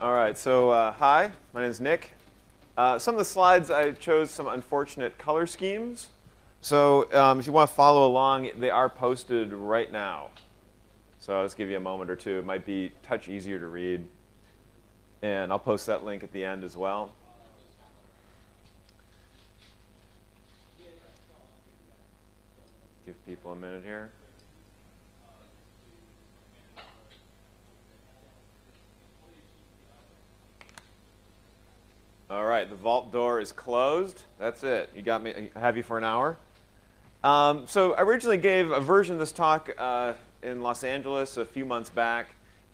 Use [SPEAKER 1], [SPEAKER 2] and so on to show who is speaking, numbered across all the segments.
[SPEAKER 1] All right, so hi, my name is Nick. Some of the slides, I chose some unfortunate color schemes. So if you want to follow along, they are posted right now. So I'll just give you a moment or two. It might be a touch easier to read. And I'll post that link at the end as well. Give people a minute here. All right, the vault door is closed. That's it. You got me. I have you for an hour. So I originally gave a version of this talk in Los Angeles a few months back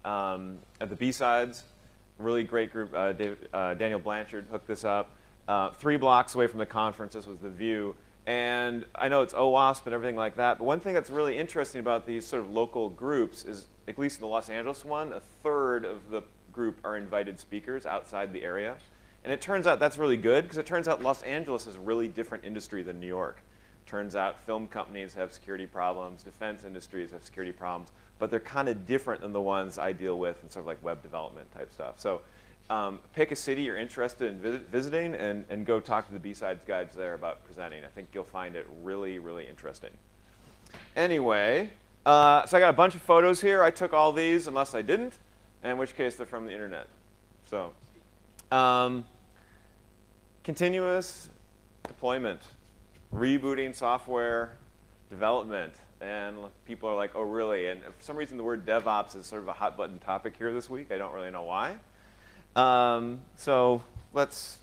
[SPEAKER 1] at the B-Sides. Really great group. Daniel Blanchard hooked this up. 3 blocks away from the conference, this was the view. And I know it's OWASP and everything like that, but one thing that's really interesting about these sort of local groups is, at least in the Los Angeles one, 1/3 of the group are invited speakers outside the area. And it turns out that's really good, because it turns out Los Angeles is a really different industry than New York. Turns out film companies have security problems, defense industries have security problems, but they're kind of different than the ones I deal with in sort of like web development type stuff. So pick a city you're interested in visiting and go talk to the B-Sides guys there about presenting. I think you'll find it really, really interesting. Anyway, so I got a bunch of photos here. I took all these, unless I didn't, in which case they're from the internet. So continuous deployment, rebooting software development. And people are like, oh, really? And for some reason, the word DevOps is sort of a hot button topic here this week. I don't really know why. So let's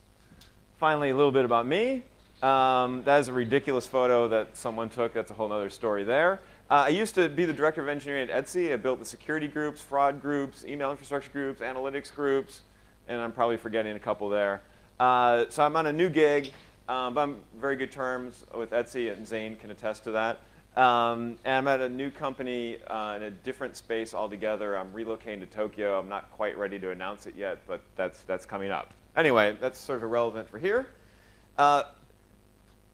[SPEAKER 1] finally a little bit about me. That is a ridiculous photo that someone took. That's a whole other story there. I used to be the director of engineering at Etsy. I built the security groups, fraud groups, email infrastructure groups, analytics groups, and I'm probably forgetting a couple there. So I'm on a new gig, but I'm very good terms with Etsy, and Zane can attest to that. And I'm at a new company in a different space altogether. I'm relocating to Tokyo. I'm not quite ready to announce it yet, but that's coming up. Anyway, that's sort of irrelevant for here.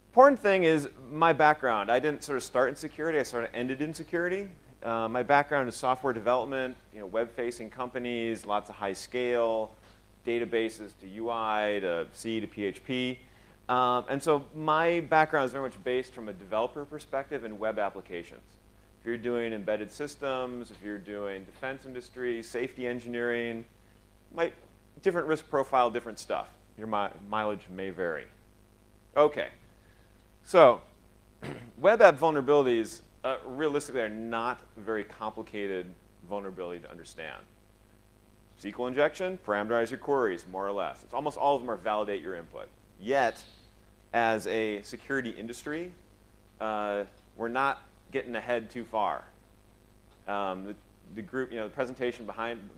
[SPEAKER 1] Important thing is my background. I didn't sort of start in security. I sort of ended in security. My background is software development, web-facing companies, lots of high scale, databases to UI, to C, to PHP. And so my background is very much based from a developer perspective in web applications. If you're doing embedded systems, if you're doing defense industry, safety engineering, different risk profile, different stuff. Your mileage may vary. OK. So web app vulnerabilities, realistically, are not a very complicated vulnerability to understand. SQL injection, parameterize your queries, more or less. It's almost all of them are validate your input. Yet, as a security industry, we're not getting ahead too far. The group, the presentation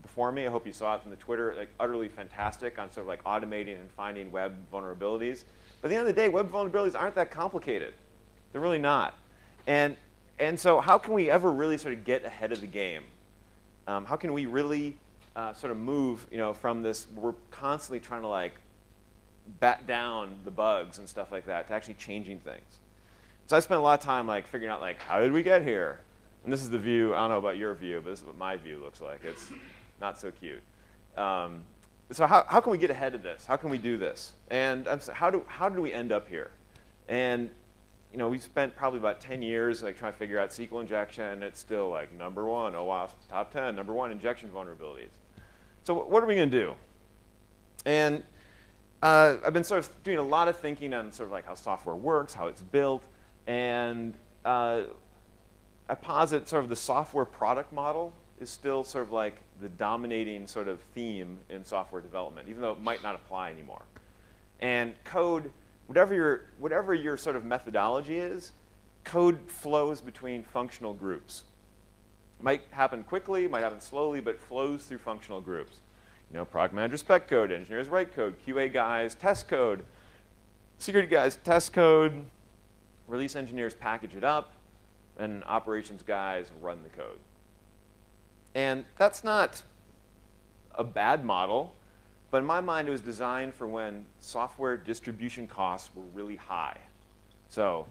[SPEAKER 1] before me, I hope you saw it from the Twitter, like utterly fantastic on sort of like automating and finding web vulnerabilities. But at the end of the day, web vulnerabilities aren't that complicated. They're really not. And so how can we ever really sort of get ahead of the game? How can we really sort of move, from this, we're constantly trying to like bat down the bugs and stuff like that to actually changing things. So I spent a lot of time like figuring out like, how did we get here? And this is the view. I don't know about your view, but this is what my view looks like. It's not so cute. So how can we get ahead of this? How can we do this? And how do we end up here? And we spent probably about 10 years like trying to figure out SQL injection. It's still like #1, OWASP top 10, #1 injection vulnerabilities. So what are we going to do? And I've been sort of doing a lot of thinking on sort of like how software works, how it's built, and I posit sort of the software product model is still sort of like the dominating sort of theme in software development, even though it might not apply anymore. And code, whatever your sort of methodology is, code flows between functional groups. Might happen quickly, might happen slowly, but flows through functional groups. Product managers spec code, engineers write code, QA guys test code, security guys test code, release engineers package it up, and operations guys run the code. And that's not a bad model, but in my mind, it was designed for when software distribution costs were really high. So,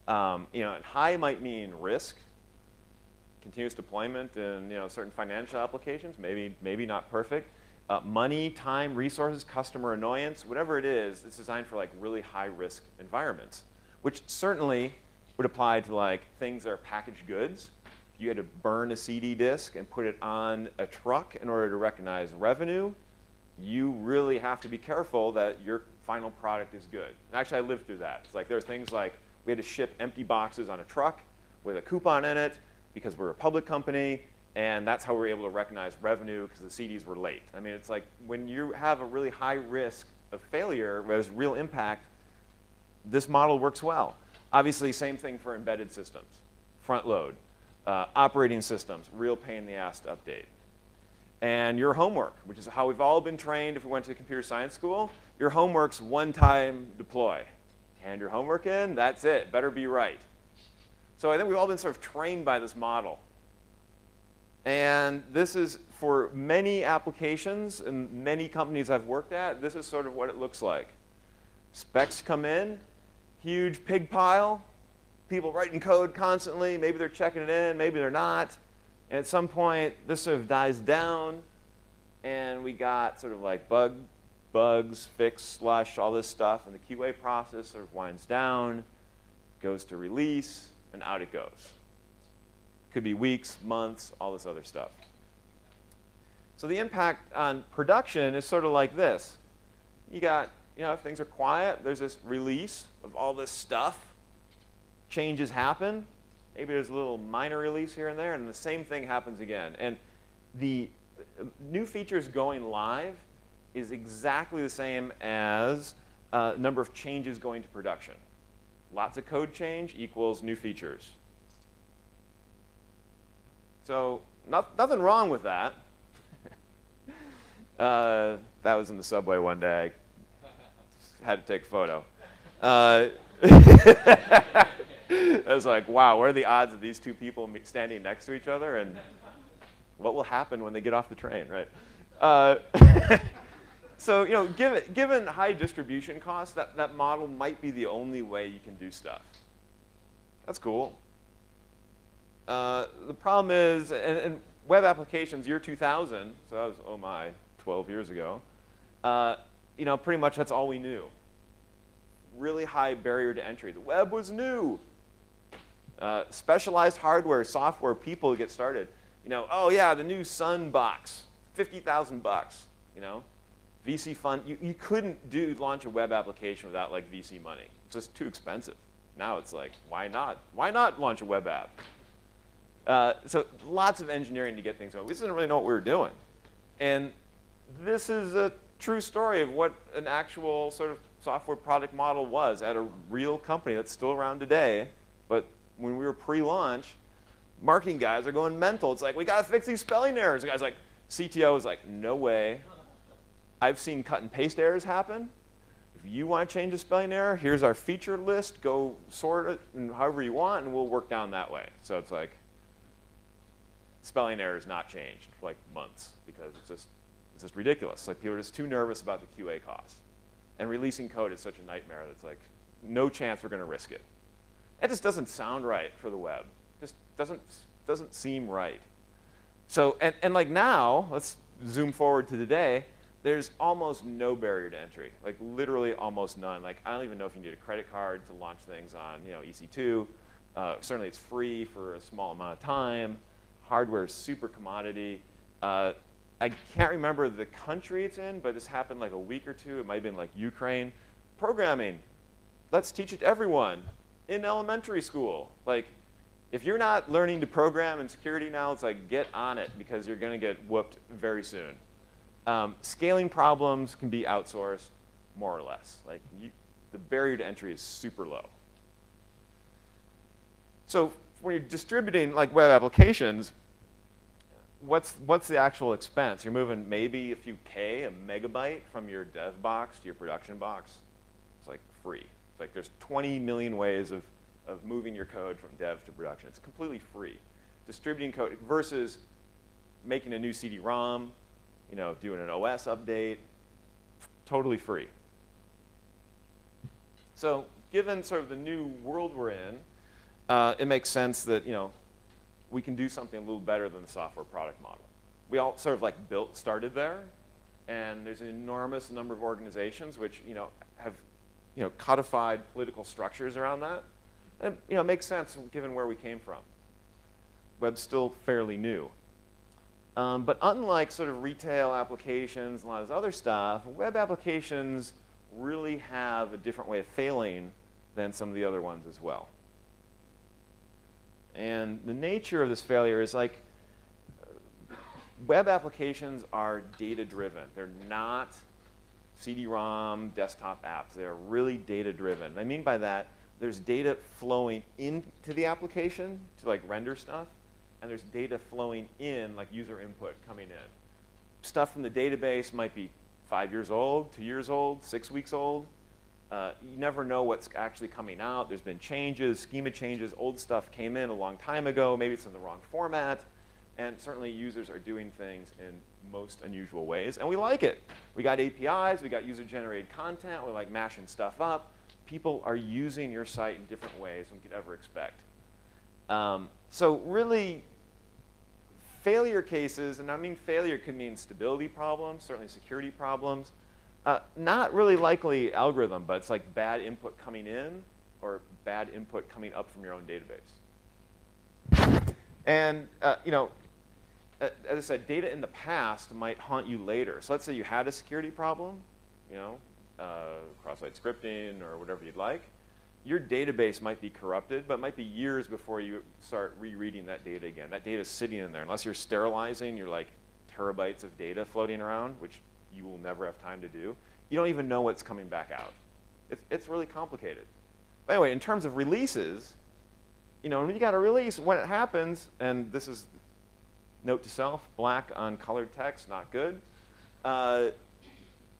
[SPEAKER 1] high might mean risk, continuous deployment in certain financial applications, maybe not perfect. money, time, resources, customer annoyance, whatever it is, it's designed for like really high-risk environments, which certainly would apply to like things that are packaged goods. If you had to burn a CD disk and put it on a truck in order to recognize revenue, you really have to be careful that your final product is good. And actually, I lived through that. It's like there are things like we had to ship empty boxes on a truck with a coupon in it because we're a public company, and that's how we were able to recognize revenue because the CDs were late. I mean, it's like when you have a really high risk of failure where there's real impact, this model works well. Obviously, same thing for embedded systems, front load, operating systems, real pain in the ass to update. And your homework, which is how we've all been trained if we went to computer science school, your homework's one-time deploy. Hand your homework in, that's it, better be right. So I think we've all been sort of trained by this model. And this is, for many applications and many companies I've worked at, this is sort of what it looks like. Specs come in, huge pig pile, people writing code constantly, maybe they're checking it in, maybe they're not. And at some point, this sort of dies down, and we got sort of like bugs, fix, slush, all this stuff, and the QA process sort of winds down, goes to release, and out it goes. Could be weeks, months, all this other stuff. So the impact on production is sort of like this. You got, if things are quiet, there's this release of all this stuff. Changes happen. Maybe there's a little minor release here and there, and the same thing happens again. And the new features going live is exactly the same as number of changes going to production. Lots of code change equals new features. So nothing wrong with that. That was in the subway one day. I had to take a photo. I was like, wow, what are the odds of these two people standing next to each other, and what will happen when they get off the train, right? So, given high distribution costs, that model might be the only way you can do stuff. That's cool. The problem is, and web applications, year 2000, so that was, oh my, 12 years ago, pretty much that's all we knew. Really high barrier to entry. The web was new. Specialized hardware, software, people to get started. Oh yeah, the new Sun box, $50,000 bucks. VC fund. You couldn't launch a web application without like VC money. It's just too expensive. Now it's like, why not? Why not launch a web app? So lots of engineering to get things going. We just didn't really know what we were doing. And this is a true story of what an actual sort of software product model was at a real company that's still around today. But when we were pre-launch, marketing guys are going mental. It's like, we got to fix these spelling errors. The guy's like, CTO is like, no way. I've seen cut and paste errors happen. If you want to change a spelling error, here's our feature list. Go sort it and however you want, and we'll work down that way. So it's like, spelling errors not changed for like months because it's just ridiculous. Like people are just too nervous about the QA cost. And releasing code is such a nightmare that's like, no chance we're going to risk it. It just doesn't sound right for the web. Just doesn't seem right. So, and like now, let's zoom forward to today, there's almost no barrier to entry, like literally almost none. Like I don't even know if you need a credit card to launch things on EC2. Certainly it's free for a small amount of time. Hardware is super commodity. I can't remember the country it's in, but this happened like a week or two. It might have been like Ukraine. Programming, let's teach it to everyone in elementary school. Like, if you're not learning to program in security now, it's like, get on it because you're going to get whooped very soon. Scaling problems can be outsourced, more or less. Like, the barrier to entry is super low. So when you're distributing like web applications, what's the actual expense? You're moving maybe a few K, a megabyte from your dev box to your production box. It's like free. It's like there's 20 million ways of moving your code from dev to production. It's completely free. Distributing code versus making a new CD-ROM, doing an OS update, totally free. So given sort of the new world we're in, it makes sense that we can do something a little better than the software product model. We all sort of like started there, And there's an enormous number of organizations which have codified political structures around that. And it makes sense given where we came from. Web's still fairly new. But unlike sort of retail applications and a lot of this other stuff, web applications really have a different way of failing than some of the other ones as well. And the nature of this failure is like, web applications are data-driven. They're not CD-ROM desktop apps. They're really data-driven. I mean by that, there's data flowing into the application to like render stuff, and there's data flowing in, like user input coming in. Stuff from the database might be 5 years old, 2 years old, 6 weeks old. You never know what's actually coming out. There's been changes, schema changes. Old stuff came in a long time ago. Maybe it's in the wrong format. And certainly users are doing things in most unusual ways. And we like it. We got APIs. We got user-generated content. We like mashing stuff up. People are using your site in different ways than we could ever expect. So really, failure cases, and I mean failure could mean stability problems, certainly security problems. Not really likely algorithm, but it's like bad input coming in or bad input coming up from your own database. And as I said, data in the past might haunt you later. So let's say you had a security problem, cross-site scripting or whatever you'd like. Your database might be corrupted, but it might be years before you start rereading that data again. That data is sitting in there. Unless you're sterilizing your like terabytes of data floating around, which you will never have time to do, you don't even know what's coming back out. It's really complicated. But anyway, in terms of releases, when you got a release, when it happens, and this is note to self, black on colored text, not good.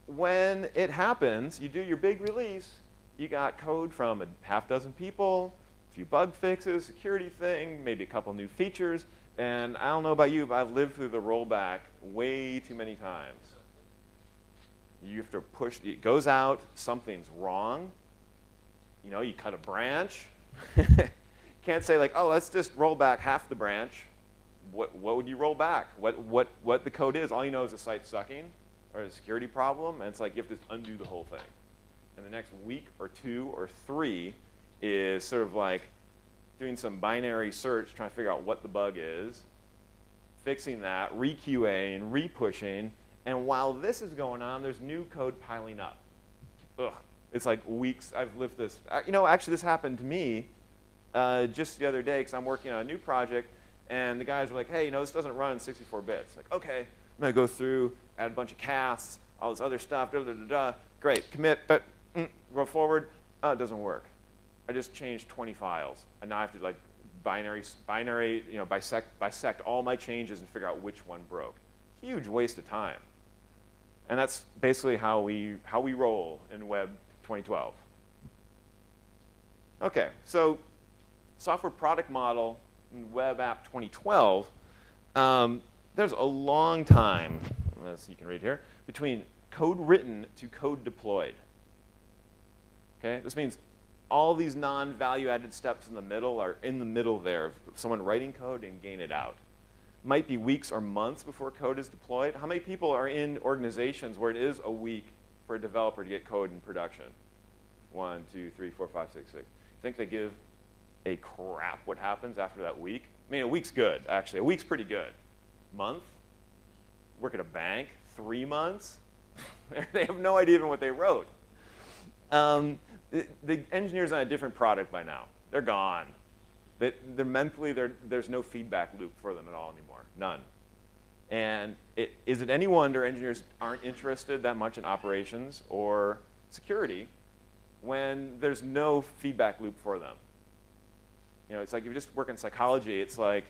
[SPEAKER 1] When it happens, you do your big release, you got code from a half dozen people, a few bug fixes, security thing, maybe a couple new features, and I don't know about you, but I've lived through the rollback way too many times. You have to push, it goes out, something's wrong. You cut a branch. Can't say like, oh, let's just roll back half the branch. What would you roll back? What the code is, all you know is the site's sucking or a security problem, and it's like you have to undo the whole thing. And the next week or 2 or 3 is sort of like doing some binary search, trying to figure out what the bug is, fixing that, re-QAing, re-pushing, and while this is going on, there's new code piling up. Ugh, it's like weeks. I've lived this. Actually, this happened to me just the other day because I'm working on a new project, and the guys were like, hey, this doesn't run in 64 bits. Like, okay, I'm going to go through, add a bunch of casts, all this other stuff, great, commit, but go forward. Oh, it doesn't work. I just changed 20 files, and now I have to like bisect all my changes and figure out which one broke. Huge waste of time. And that's basically how we roll in Web 2012. Okay, so software product model in Web App 2012, there's a long time, as you can read here, between code written to code deployed. Okay, this means all these non-value-added steps in the middle are in the middle there of someone writing code and getting it out. Might be weeks or months before code is deployed. How many people are in organizations where it is a week for a developer to get code in production? 1, 2, 3, 4, 5, 6, 6. Think they give a crap what happens after that week? I mean, a week's good, actually. A week's pretty good. Month? Work at a bank? 3 months? They have no idea even what they wrote. The engineer's on a different product by now. They're gone. They're mentally, there's no feedback loop for them at all anymore, none. And is it any wonder engineers aren't interested that much in operations or security when there's no feedback loop for them? It's like if you just work in psychology, it's like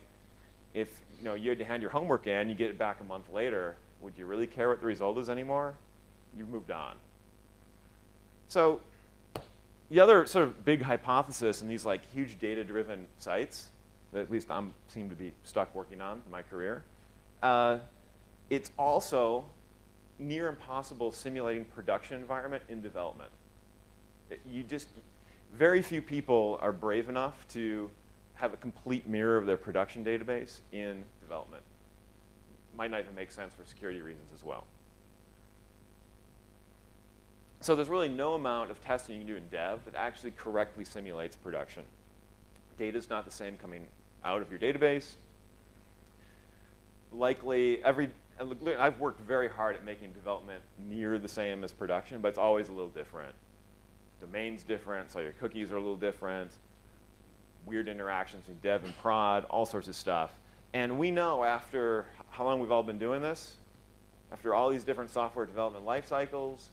[SPEAKER 1] if you had to hand your homework in, you get it back a month later, would you really care what the result is anymore? You've moved on. So the other sort of big hypothesis in these like huge data-driven sites, that at least I seem to be stuck working on in my career, it's also near impossible simulating production environment in development. Very few people are brave enough to have a complete mirror of their production database in development. Might not even make sense for security reasons as well. So there's really no amount of testing you can do in dev that actually correctly simulates production. Data's not the same coming out of your database. Likely, I've worked very hard at making development near the same as production, but it's always a little different. Domain's different, so your cookies are a little different. Weird interactions between dev and prod, all sorts of stuff. And we know after how long we've all been doing this, after all these different software development life cycles,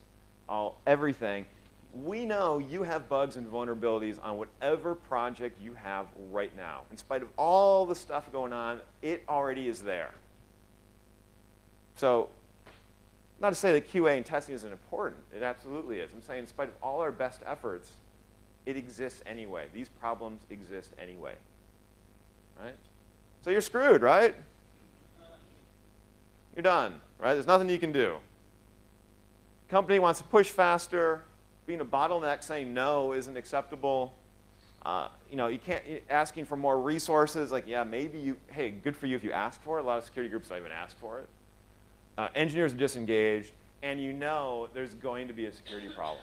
[SPEAKER 1] everything, we know you have bugs and vulnerabilities on whatever project you have right now. In spite of all the stuff going on, it already is there. So, not to say that QA and testing isn't important. It absolutely is. I'm saying in spite of all our best efforts, it exists anyway. These problems exist anyway. Right? So you're screwed, right? You're done, right? There's nothing you can do. Company wants to push faster. Being a bottleneck, saying no isn't acceptable. You can't, asking for more resources, like, yeah, maybe you, hey, good for you if you ask for it. A lot of security groups don't even ask for it. Engineers are disengaged, and you know there's going to be a security problem,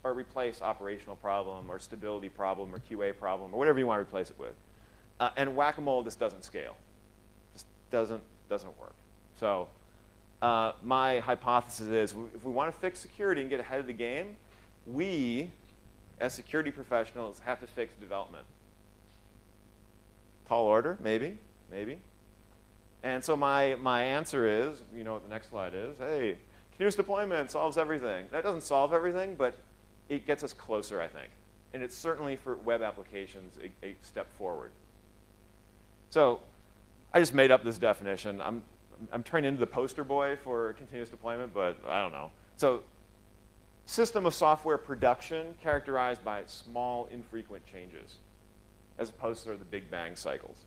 [SPEAKER 1] or replace operational problem, or stability problem, or QA problem, or whatever you want to replace it with. And whack-a-mole, this doesn't scale. Just doesn't work. So my hypothesis is if we want to fix security and get ahead of the game, we, as security professionals, have to fix development. Tall order, maybe. And so my answer is, you know what the next slide is, hey, continuous deployment solves everything. That doesn't solve everything, but it gets us closer, I think. And it's certainly for web applications a step forward. So I just made up this definition. I'm turning into the poster boy for continuous deployment, but I don't know. So system of software production characterized by small, infrequent changes, as opposed to sort of the big bang cycles.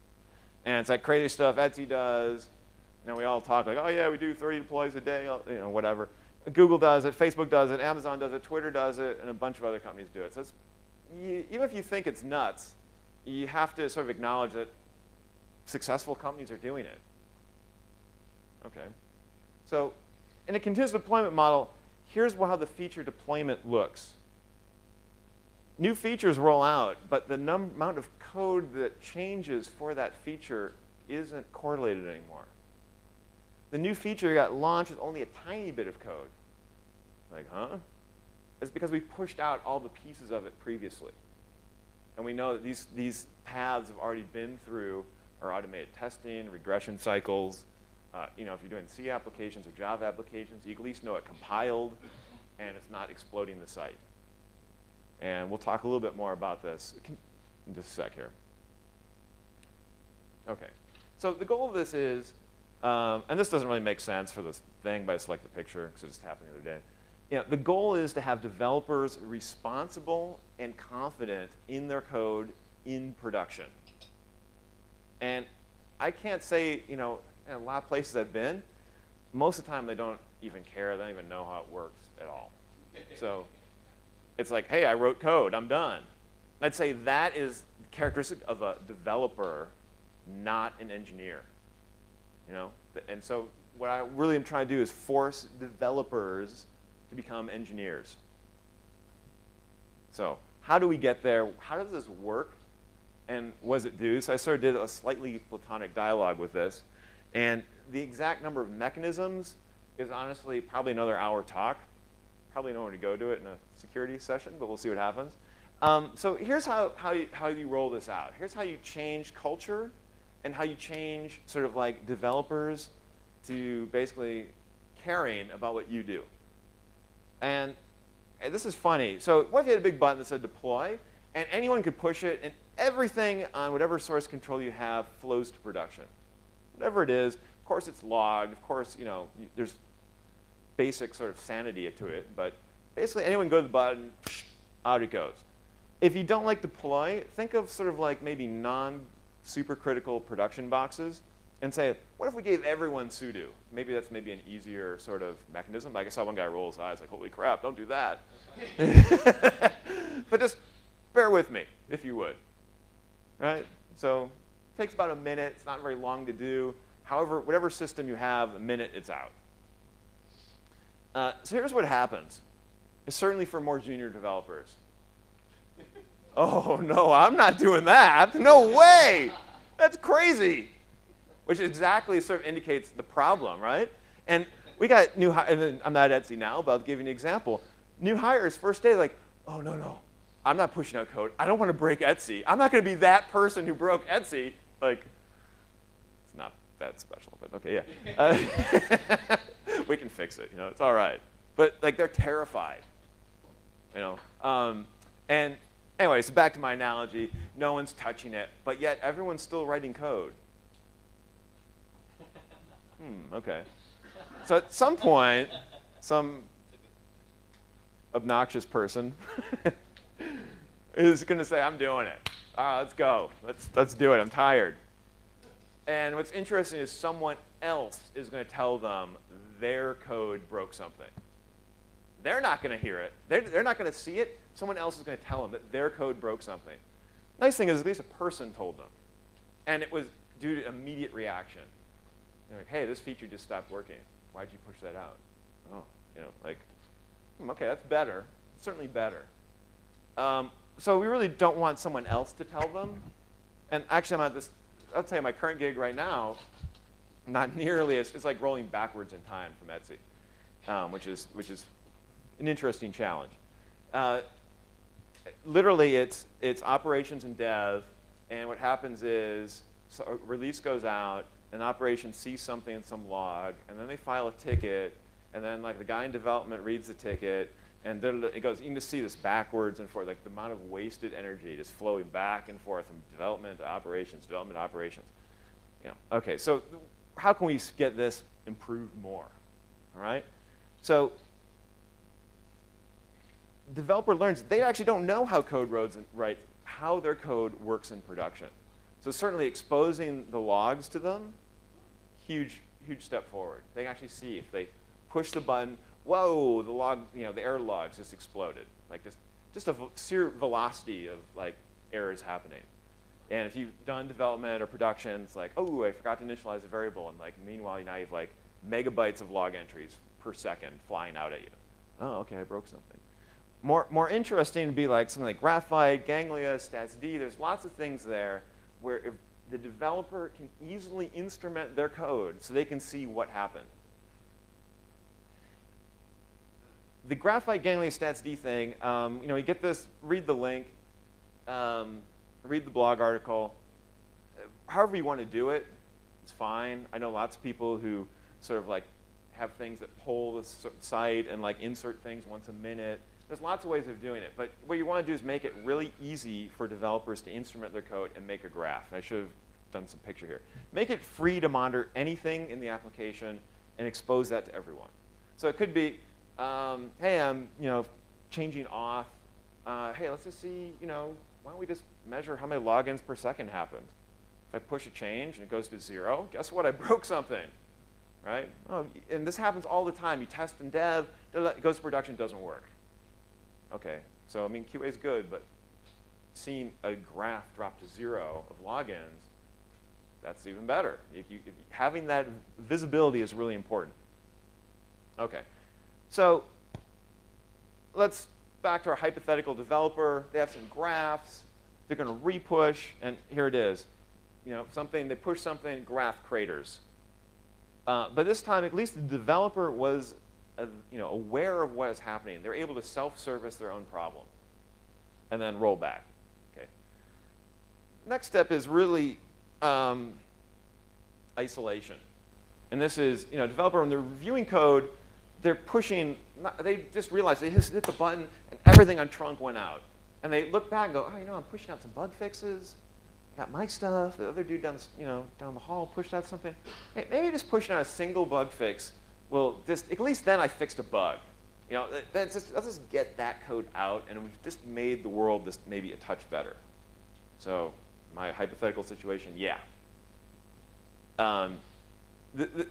[SPEAKER 1] And it's like crazy stuff Etsy does. You know, we all talk like, oh yeah, we do 30 deploys a day, you know, whatever. Google does it, Facebook does it, Amazon does it, Twitter does it, and a bunch of other companies do it. So even if you think it's nuts, you have to sort of acknowledge that successful companies are doing it. Okay. So in a continuous deployment model, here's how the feature deployment looks. New features roll out, but the amount of code that changes for that feature isn't correlated anymore. The new feature got launched with only a tiny bit of code. Like, huh? It's because we pushed out all the pieces of it previously. And we know that these paths have already been through our automated testing, regression cycles. You know, if you're doing C applications or Java applications, you at least know it compiled and it's not exploding the site. And we'll talk a little bit more about this in just a sec here. Okay. So the goal of this is, and this doesn't really make sense for this thing, but I select the picture because it just happened the other day. You know, the goal is to have developers responsible and confident in their code in production. And I can't say, you know, in a lot of places I've been, most of the time they don't even care. They don't even know how it works at all. So it's like, hey, I wrote code. I'm done. I'd say that is characteristic of a developer, not an engineer. You know? And so what I really am trying to do is force developers to become engineers. So how do we get there? How does this work? And what does it do? So I sort of did a slightly platonic dialogue with this. And the exact number of mechanisms is honestly probably another hour talk. Probably nowhere to go to it in a security session, but we'll see what happens. So here's how you roll this out. Here's how you change culture and how you change sort of like developers to basically caring about what you do. And this is funny. So what if you had a big button that said deploy, and anyone could push it, and everything on whatever source control you have flows to production. Whatever it is, of course it's logged. Of course, you know, there's basic sort of sanity to it, but basically anyone go to the button, out it goes. If you don't like deploy, think of sort of like maybe non-supercritical production boxes and say, what if we gave everyone sudo? Maybe that's maybe an easier sort of mechanism. Like I saw one guy roll his eyes like, holy crap, don't do that. But just bear with me, if you would. Right? So it takes about a minute. It's not very long to do. However, whatever system you have, a minute, it's out. So here's what happens. It's certainly for more junior developers. Oh, no, I'm not doing that. No way. That's crazy. Which exactly sort of indicates the problem, right? And we got new hires, and I'm not at Etsy now, but I'll give you an example. New hires, first day, like, oh, no, I'm not pushing out code. I don't want to break Etsy. I'm not going to be that person who broke Etsy. Like, it's not that special, but okay, yeah. We can fix it, it's all right. But like, they're terrified, And anyway, so back to my analogy. No one's touching it, but yet everyone's still writing code. Okay. So at some point, some obnoxious person is going to say, I'm doing it. Let's go. Let's do it. I'm tired. And what's interesting is someone else is going to tell them their code broke something. They're not going to hear it. They're not going to see it. Someone else is going to tell them that their code broke something. Nice thing is at least a person told them. And it was due to immediate reaction. They're like, hey, this feature just stopped working. Why'd you push that out? Oh, okay, that's better. It's certainly better. So we really don't want someone else to tell them. And actually, I'll tell you, my current gig right now, not nearly it's like rolling backwards in time from Etsy, which is an interesting challenge. Literally, it's operations and dev, and what happens is a release goes out, and operations sees something in some log, and then they file a ticket, and then like the guy in development reads the ticket, and then it goes. You can just see this backwards and forth, like the amount of wasted energy just flowing back and forth from development to operations, development to operations. Okay, so how can we get this improved more? All right, so developer learns they actually don't know how how their code works in production. So certainly exposing the logs to them, huge step forward. They can actually see if they push the button, whoa, the log, the error logs just exploded. Like just a sheer velocity of like errors happening. And if you've done development or production, it's like, oh, I forgot to initialize a variable, and like meanwhile now you have like megabytes of log entries per second flying out at you. Oh, okay, I broke something. More interesting would be like something like Graphite, Ganglia, StatsD. There's lots of things there where if the developer can easily instrument their code so they can see what happened. The Graphite, Ganglia, StatsD thing, you get this, read the link, read the blog article. However you want to do it, it's fine. I know lots of people who sort of like have things that poll the site and like insert things once a minute. There's lots of ways of doing it, but what you want to do is make it really easy for developers to instrument their code and make a graph. And I should have done some picture here. Make it free to monitor anything in the application and expose that to everyone. So it could be, hey, I'm changing off. Hey, let's just see, why don't we just measure how many logins per second happens? If I push a change and it goes to 0, guess what? I broke something, right? Oh, and this happens all the time. You test in dev, it goes to production, doesn't work. Okay, so I mean, QA is good, but seeing a graph drop to 0 of logins, that's even better. Having that visibility is really important. Okay, so let's back to our hypothetical developer. They have some graphs. They're going to repush, and here it is. They push something, graph craters. But this time, at least the developer was aware of what is happening. They're able to self-service their own problem and then roll back. Okay. Next step is really isolation. And this is, developer, when they're reviewing code, they're pushing, they just realize they just hit the button and everything on trunk went out. And they look back and go, oh, I'm pushing out some bug fixes. Got my stuff. The other dude down the hall pushed out something. Hey, maybe just pushing out a single bug fix. Well, at least then I fixed a bug. Let's just get that code out, and we've just made the world just maybe a touch better. So my hypothetical situation, yeah. And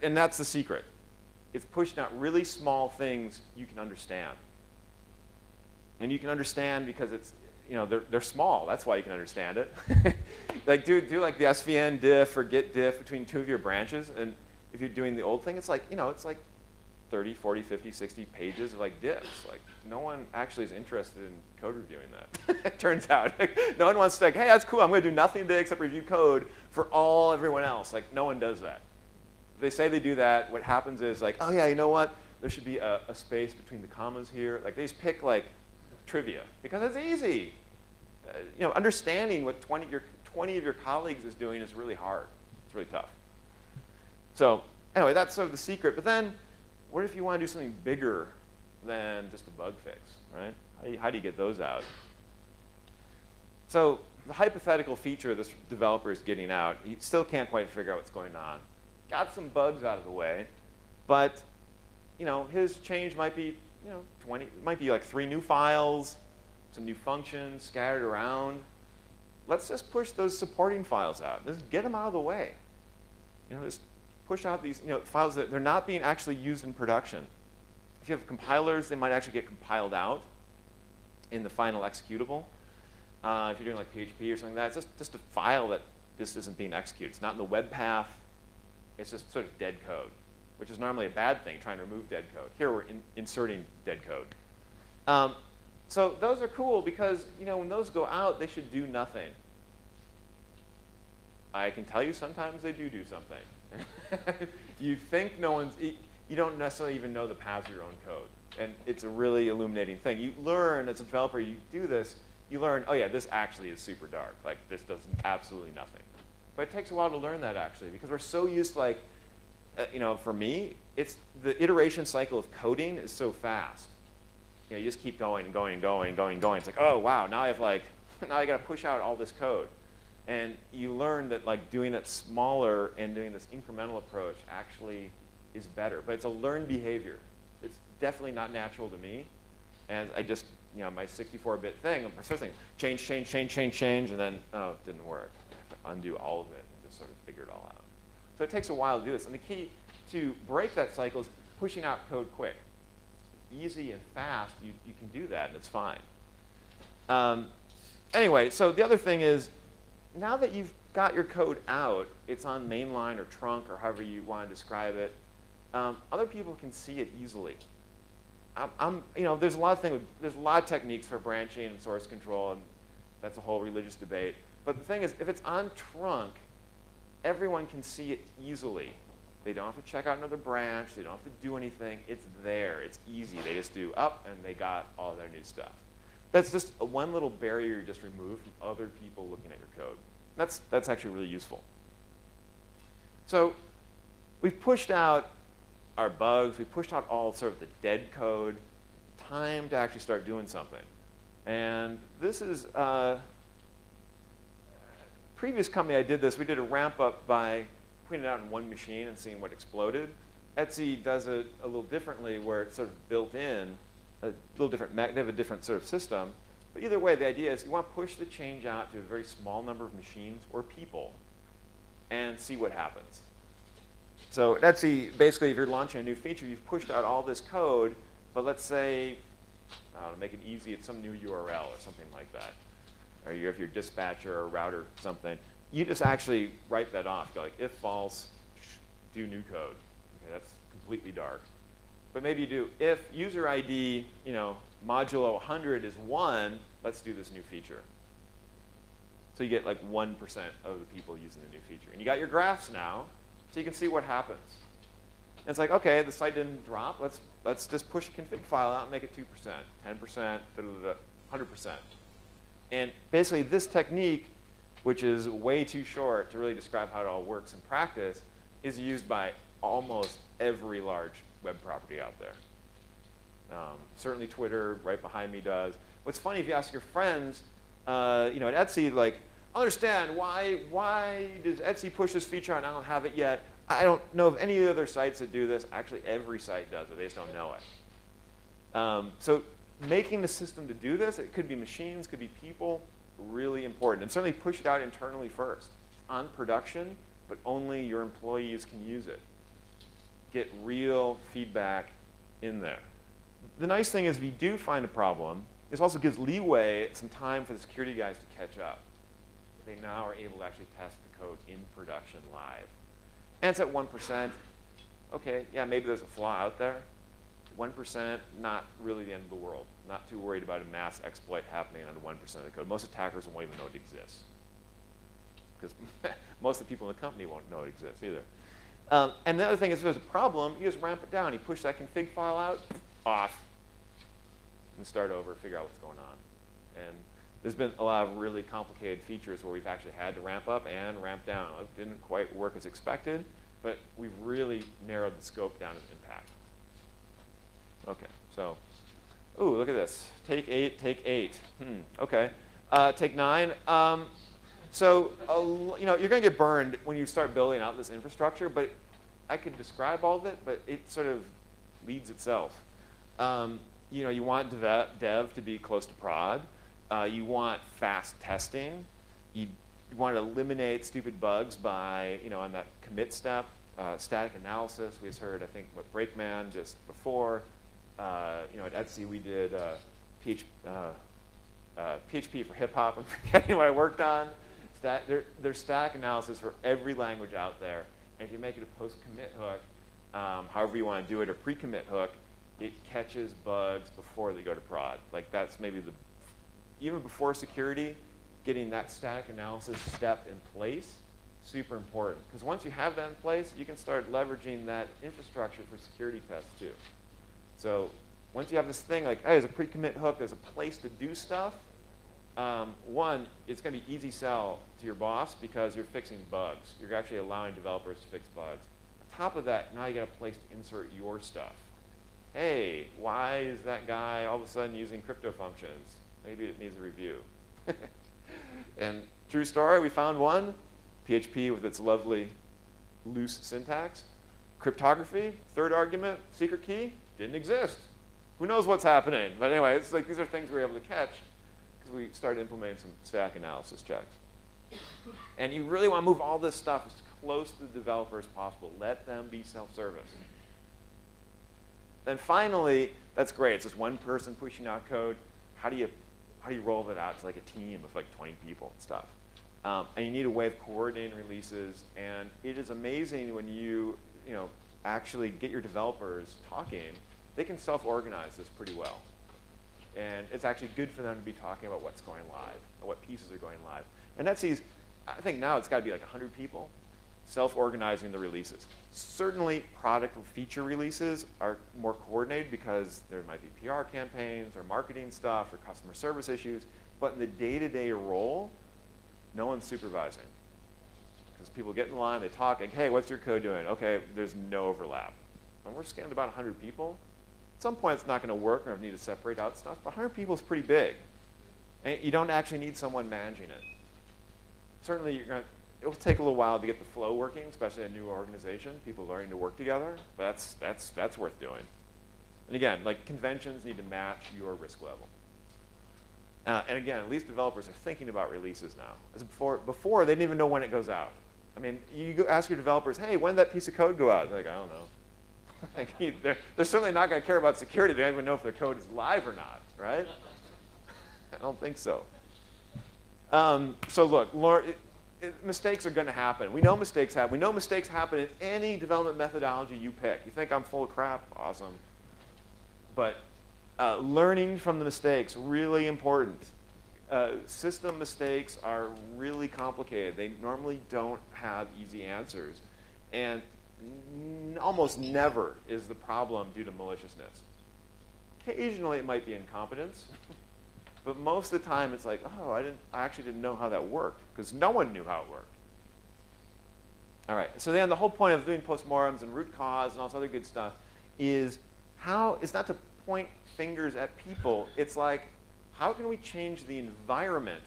[SPEAKER 1] that's the secret. It's pushing out really small things you can understand. And you can understand because it's, they're small. That's why you can understand it. Like do like the SVN diff or git diff between two of your branches, and if you're doing the old thing, it's like, it's like 30, 40, 50, 60 pages of like diffs. Like no one actually is interested in code reviewing that. It turns out. No one wants to like, hey, that's cool. I'm going to do nothing today except review code for everyone else. Like no one does that. If they say they do that, what happens is like, oh yeah, you know what? There should be a space between the commas here. Like they just pick like trivia because it's easy. Understanding what 20 of your colleagues is doing is really hard. It's really tough. So anyway, that's sort of the secret. But then, what if you want to do something bigger than just a bug fix, right? How do you get those out? So the hypothetical feature this developer is getting out, he still can't quite figure out what's going on. Got some bugs out of the way, but his change might be 20, it might be like 3 new files, some new functions scattered around. Let's just push those supporting files out. Just get them out of the way. Just push out these files that they're not being actually used in production. If you have compilers, they might actually get compiled out in the final executable. If you're doing like PHP or something like that, it's just a file that just isn't being executed. It's not in the web path. It's just sort of dead code, which is normally a bad thing, trying to remove dead code. Here we're inserting dead code. So those are cool because when those go out, they should do nothing. I can tell you sometimes they do something. You think you don't necessarily even know the paths of your own code. And it's a really illuminating thing. You learn as a developer, you do this, you learn, oh yeah, this actually is super dark. Like this does absolutely nothing. But it takes a while to learn that actually because we're so used to like, for me, it's the iteration cycle of coding is so fast. You just keep going and going and going and going and going. It's like, oh wow, now I got to push out all this code. And you learn that like doing it smaller and doing this incremental approach actually is better. But it's a learned behavior. It's definitely not natural to me. And I just, my 64-bit thing, I'm saying change, and then, oh, it didn't work. I have to undo all of it and just sort of figure it all out. So it takes a while to do this. And the key to break that cycle is pushing out code quick. Easy and fast, you can do that, and it's fine. Anyway, so the other thing is, now that you've got your code out, it's on mainline or trunk or however you want to describe it, other people can see it easily. There's a lot of techniques for branching and source control, and that's a whole religious debate. But the thing is, if it's on trunk, everyone can see it easily. They don't have to check out another branch. They don't have to do anything. It's there. It's easy. They just do up, and they got all their new stuff. That's just one little barrier you just remove from other people looking at your code. That's actually really useful. So we've pushed out our bugs. We've pushed out all sort of the dead code. Time to actually start doing something. And this is previous company I did this. We did a ramp up by putting it out in one machine and seeing what exploded. Etsy does it a little differently where it's sort of built in, a little different, they have a different sort of system. But either way, the idea is you want to push the change out to a very small number of machines or people and see what happens. So at Etsy, basically, if you're launching a new feature, you've pushed out all this code, but let's say, to make it easy, it's some new URL or something like that. Or you have your dispatcher or router or something. You just actually write that off. Go like, if false, do new code. Okay, that's completely dark. But maybe you do, if user ID, modulo 100 is 1, let's do this new feature. So you get like 1% of the people using the new feature. And you got your graphs now, so you can see what happens. And it's like, okay, the site didn't drop. Let's just push a config file out and make it 2%, 10%, 100%. And basically this technique, which is way too short to really describe how it all works in practice, is used by almost every large web property out there. Certainly Twitter, right behind me, does. What's funny, if you ask your friends, at Etsy, like, understand why does Etsy push this feature out and I don't have it yet? I don't know of any other sites that do this. Actually, every site does it. They just don't know it. So making the system to do this, it could be machines, could be people, really important. And certainly push it out internally first. On production, but only your employees can use it. Get real feedback in there. The nice thing is if you do find a problem, this also gives leeway, some time for the security guys to catch up. They now are able to actually test the code in production live. And it's at 1%. Okay, yeah, maybe there's a flaw out there. 1%, not really the end of the world. Not too worried about a mass exploit happening on 1% of the code. Most attackers won't even know it exists, because most of the people in the company won't know it exists either. And the other thing is, if there's a problem, you just ramp it down. You push that config file out, off, and start over, figure out what's going on. And there's been a lot of really complicated features where we've actually had to ramp up and ramp down. It didn't quite work as expected, but we've really narrowed the scope down of impact. Okay, so, ooh, look at this. Take 8, take 8. Okay. Take 9. So, you know, you're going to get burned when you start building out this infrastructure, but I could describe all of it, but it sort of leads itself. You know, you want dev to be close to prod. You want fast testing. You want to eliminate stupid bugs by, you know, on that commit step, static analysis. We just heard, I think, what Brakeman just before. You know, at Etsy we did PHP for hip hop. I'm forgetting what I worked on. There's static analysis for every language out there. And if you make it a post-commit hook, however you want to do it, or pre-commit hook, it catches bugs before they go to prod. Like that's maybe even before security, getting that static analysis step in place, super important. Because once you have that in place, you can start leveraging that infrastructure for security tests too. So once you have this thing like, hey, there's a pre-commit hook, there's a place to do stuff, one, it's going to be easy sell to your boss because you're fixing bugs. You're actually allowing developers to fix bugs. On top of that, now you got a place to insert your stuff. Hey, why is that guy all of a sudden using crypto functions? Maybe it needs a review. And true story, we found one. PHP with its lovely loose syntax. Cryptography, third argument, secret key, didn't exist. Who knows what's happening? But anyway, it's like these are things we were able to catch because we started implementing some static analysis checks. And you really want to move all this stuff as close to the developer as possible. Let them be self-service. Then finally, that's great. It's just one person pushing out code. How do you roll that out to like a team of like 20 people and stuff? And you need a way of coordinating releases. And it is amazing when you actually get your developers talking. They can self-organize this pretty well. And it's actually good for them to be talking about what's going live, or what pieces are going live. And Etsy's, I think now it's got to be like 100 people self-organizing the releases. Certainly product or feature releases are more coordinated because there might be PR campaigns or marketing stuff or customer service issues. But in the day-to-day role, no one's supervising. Because people get in line, they talk, like, hey, what's your code doing? Okay, there's no overlap. And we're scanned about 100 people. At some point, it's not going to work, or I need to separate out stuff. But 100 people is pretty big. And you don't actually need someone managing it. Certainly, it will take a little while to get the flow working, especially in a new organization, people learning to work together. But that's worth doing. And again, like conventions need to match your risk level. And again, at least developers are thinking about releases now. As before, they didn't even know when it goes out. I mean, you go ask your developers, hey, when did that piece of code go out? They're like, I don't know. Like, they're certainly not going to care about security. They don't even know if their code is live or not, right? I don't think so. So look, mistakes are going to happen. We know mistakes happen. We know mistakes happen in any development methodology you pick. You think I'm full of crap? Awesome. But learning from the mistakes, really important. System mistakes are really complicated. They normally don't have easy answers. And almost never is the problem due to maliciousness. Occasionally it might be incompetence. But most of the time it's like, oh, I actually didn't know how that worked, because no one knew how it worked. All right, so then the whole point of doing postmortems and root cause and all this other good stuff is it's not to point fingers at people. It's like, how can we change the environment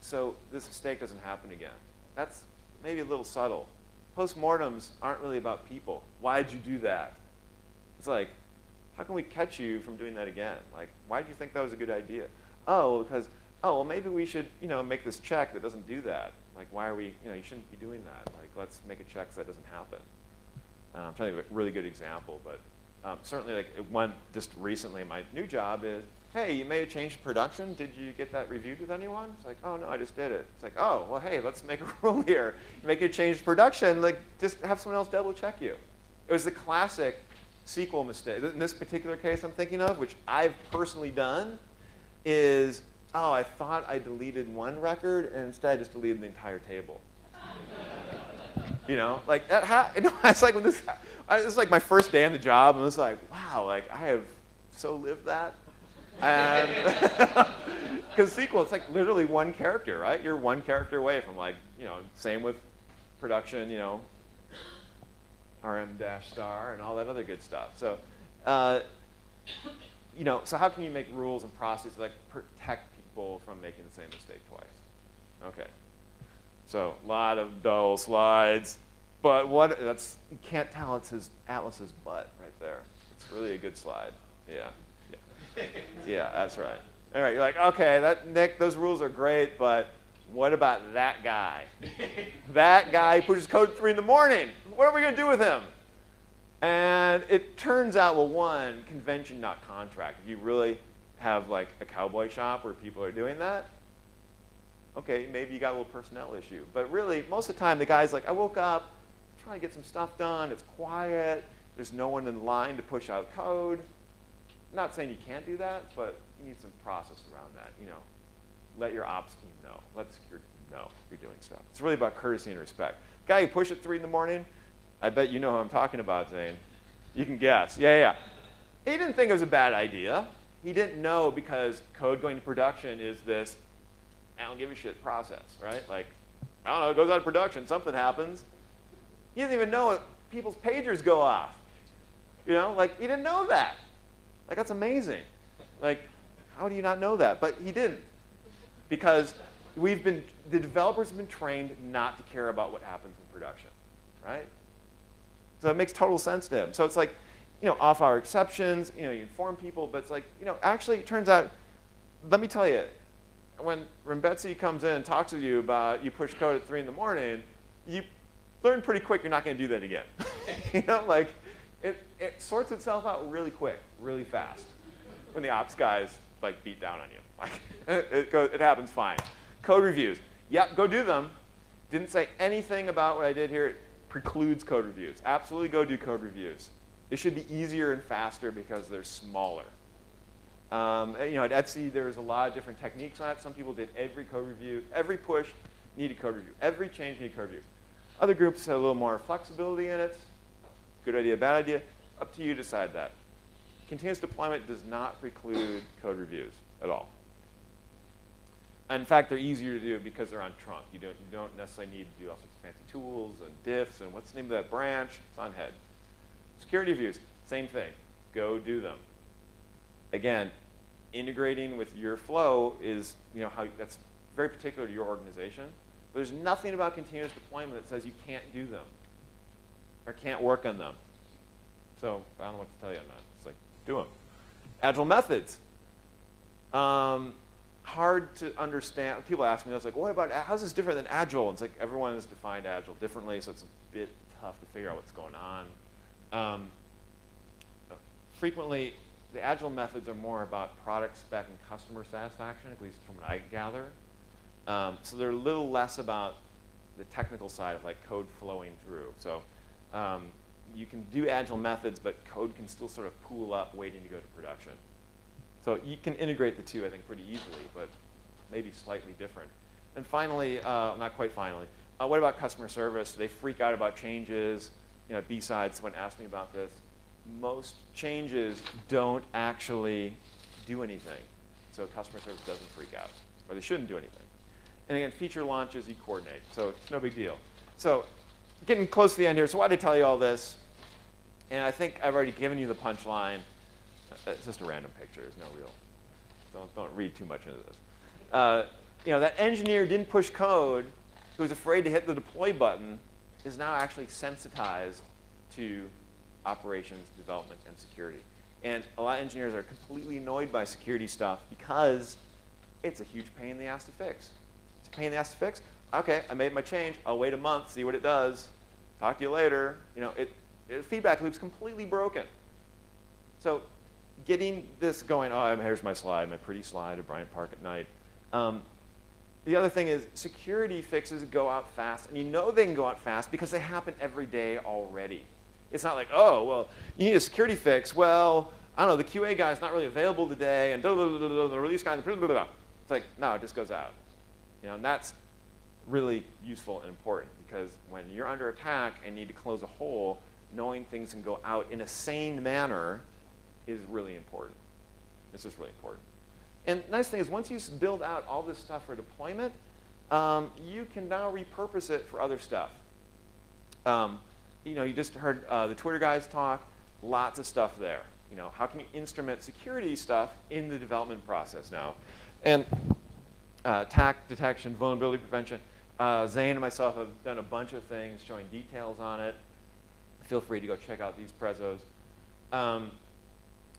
[SPEAKER 1] so this mistake doesn't happen again? That's maybe a little subtle. Postmortems aren't really about people. Why'd you do that? It's like, how can we catch you from doing that again? Like, why did you think that was a good idea? Oh, because, well, maybe we should, make this check that doesn't do that. Like, why are we, you shouldn't be doing that. Like, let's make a check so that doesn't happen. I'm trying to think of a really good example, but certainly, like, one just recently, my new job is, hey, you made a change to production. Did you get that reviewed with anyone? It's like, oh, no, I just did it. It's like, oh, well, hey, let's make a rule here. You make a change to production, like, just have someone else double check you. It was the classic SQL mistake, in this particular case I'm thinking of, which I've personally done, is, oh, I thought I deleted one record, and instead I just deleted the entire table. You know, like that. You know, it's like when this is like my first day on the job, and it's like, wow, like I have so lived that. And because SQL, it's like literally one character, right? You're one character away from, like, you know, same with production, you know, RM-star and all that other good stuff. So, you know, so how can you make rules and processes that, like, protect people from making the same mistake twice? Okay. So a lot of dull slides, but what that's, you can't tell, it's Atlas's butt right there. It's really a good slide. Yeah. Yeah, that's right. All right, you're like, okay, Nick, those rules are great, but what about that guy? That guy pushes code at 3 in the morning. What are we going to do with him? And it turns out, well, one, convention, not contract. If you really have like a cowboy shop where people are doing that, okay, maybe you got a little personnel issue. But really, most of the time, the guy's like, I woke up, trying to get some stuff done. It's quiet. There's no one in line to push out code. Not saying you can't do that, but you need some process around that. You know, let your ops team know. Let the security team know you're doing stuff. It's really about courtesy and respect. Guy who pushed at 3 in the morning, I bet you know who I'm talking about, Zane. You can guess. Yeah. He didn't think it was a bad idea. He didn't know, because code going to production is this I don't give a shit process, right? Like, I don't know, it goes out of production, something happens. He didn't even know people's pagers go off. You know, like, he didn't know that. Like, that's amazing. Like, how do you not know that? But he didn't, because the developers have been trained not to care about what happens in production, right? So it makes total sense to him. So it's like, you know, off-hour exceptions, you know, you inform people, but it's like, you know, actually, it turns out, let me tell you, when Betsy comes in and talks to you about you push code at 3 in the morning, you learn pretty quick you're not going to do that again. You know, like, it sorts itself out really quick, really fast, when the ops guys, like, beat down on you. Like, it happens fine. Code reviews. Yep, go do them. Didn't say anything about what I did here. It precludes code reviews. Absolutely go do code reviews. It should be easier and faster because they're smaller. You know, at Etsy, there's a lot of different techniques on that. Some people did every code review. Every push needed code review. Every change needed code review. Other groups had a little more flexibility in it. Good idea, bad idea. Up to you to decide that. Continuous deployment does not preclude code reviews at all. In fact, they're easier to do because they're on trunk. You don't necessarily need to do all sorts of fancy tools and diffs and what's the name of that branch? It's on head. Security reviews, same thing. Go do them. Again, integrating with your flow is, you know, how that's very particular to your organization. But there's nothing about continuous deployment that says you can't do them or can't work on them. So I don't know what to tell you on that. It's like, do them. Agile methods. Hard to understand. People ask me, I was like, what about, how's this different than Agile? And it's like everyone has defined Agile differently, so it's a bit tough to figure out what's going on. Frequently, the Agile methods are more about product spec and customer satisfaction, at least from what I gather. So they're a little less about the technical side of, like, code flowing through. So you can do Agile methods, but code can still sort of pool up waiting to go to production. So you can integrate the two, I think, pretty easily, but maybe slightly different. And finally, not quite finally, what about customer service? They freak out about changes. You know, B-Side, someone asked me about this. Most changes don't actually do anything. So customer service doesn't freak out, or they shouldn't do anything. And again, feature launches, you coordinate. So it's no big deal. So getting close to the end here, so why did I tell you all this? And I think I've already given you the punchline. It's just a random picture. There's no real, don't read too much into this. You know, that engineer didn't push code, who was afraid to hit the deploy button, is now actually sensitized to operations, development, and security. And a lot of engineers are completely annoyed by security stuff because it's a huge pain in the ass to fix. It's a pain in the ass to fix. Okay, I made my change. I'll wait a month, see what it does. Talk to you later. You know, feedback loop's completely broken. So getting this going, oh, here's my slide, my pretty slide of Bryant Park at night. The other thing is security fixes go out fast, and you know they can go out fast because they happen every day already. It's not like, oh, well, you need a security fix. Well, I don't know, the QA guy's not really available today, and the release guy, blah, blah, blah. It's like, no, it just goes out. And that's really useful and important, because when you're under attack and need to close a hole, knowing things can go out in a sane manner is really important. It's just really important. And the nice thing is, once you build out all this stuff for deployment, you can now repurpose it for other stuff. You just heard the Twitter guys talk, lots of stuff there. How can you instrument security stuff in the development process now? And attack detection, vulnerability prevention. Zane and myself have done a bunch of things showing details on it. Feel free to go check out these prezos.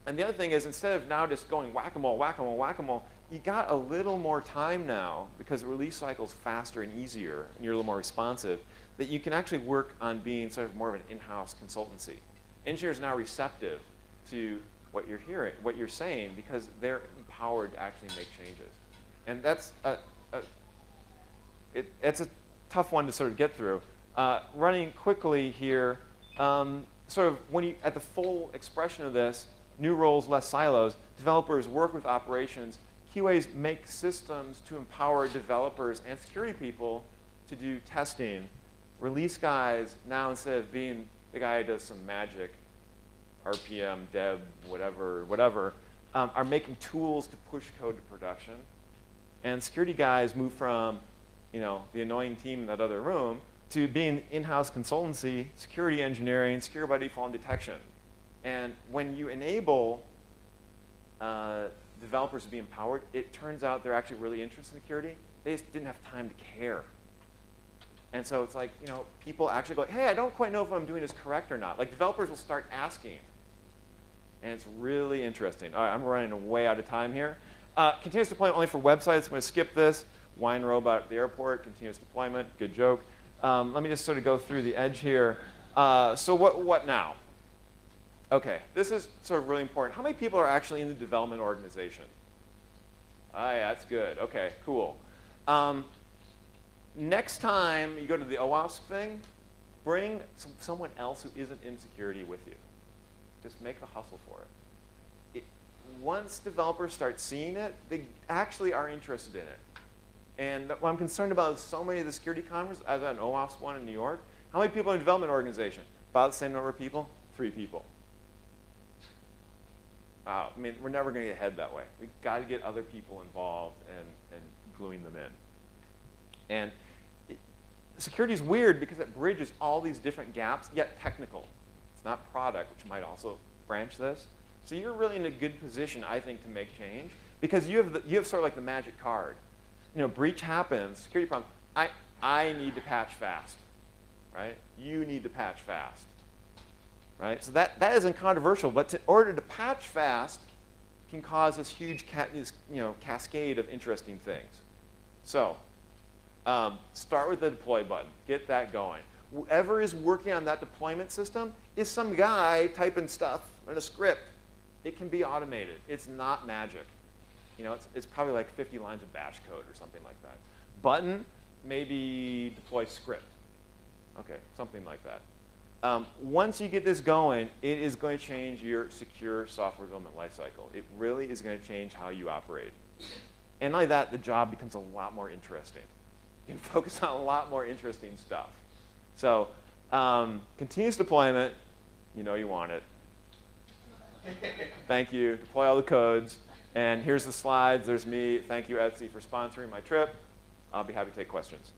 [SPEAKER 1] And the other thing is, instead of now just going whack-a-mole, whack-a-mole, whack-a-mole, you got a little more time now, because the release cycle is faster and easier, and you're a little more responsive, that you can actually work on being sort of more of an in-house consultancy. Engineers are now receptive to what you're hearing, what you're saying, because they're empowered to actually make changes. And that's it's a tough one to sort of get through. Running quickly here, sort of when you, at the full expression of this, new roles, less silos, developers work with operations, QAs make systems to empower developers and security people to do testing. Release guys, now instead of being the guy who does some magic, RPM, deb, whatever, are making tools to push code to production. And security guys move from the annoying team in that other room to being in-house consultancy, security engineering, secure by default, and detection. And when you enable developers to be empowered, it turns out they're actually really interested in security. They just didn't have time to care. And so it's like, people actually go, hey, I don't quite know if I'm doing this correct or not. Like, developers will start asking. And it's really interesting. All right, I'm running way out of time here. Continuous deployment only for websites. I'm going to skip this. Wine robot at the airport, continuous deployment, good joke. Let me just sort of go through the edge here. So what now? OK, this is sort of really important. How many people are actually in the development organization? Yeah, that's good. OK, cool. Next time you go to the OWASP thing, bring someone else who isn't in security with you. Just make the hustle for it. Once developers start seeing it, they actually are interested in it. And what I'm concerned about is so many of the security conferences, as an OWASP one in New York, how many people in a development organization? About the same number of people? 3 people. I mean, we're never going to get ahead that way. We've got to get other people involved and gluing them in. And security is weird because it bridges all these different gaps, yet technical. It's not product, which might also branch this. So you're really in a good position, I think, to make change, because you have sort of like the magic card. Breach happens, security problem. I need to patch fast, right? You need to patch fast, right? So that isn't controversial, but in order to patch fast can cause this huge cascade of interesting things. So start with the deploy button. Get that going. Whoever is working on that deployment system is some guy typing stuff in a script. It can be automated. It's not magic. It's probably like 50 lines of bash code or something like that. Button, maybe deploy script. OK, something like that. Once you get this going, it is going to change your secure software development lifecycle. It really is going to change how you operate. And like that, the job becomes a lot more interesting. You can focus on a lot more interesting stuff. So continuous deployment, you want it. Thank you. Deploy all the codes. And here's the slides. There's me. Thank you, Etsy, for sponsoring my trip. I'll be happy to take questions.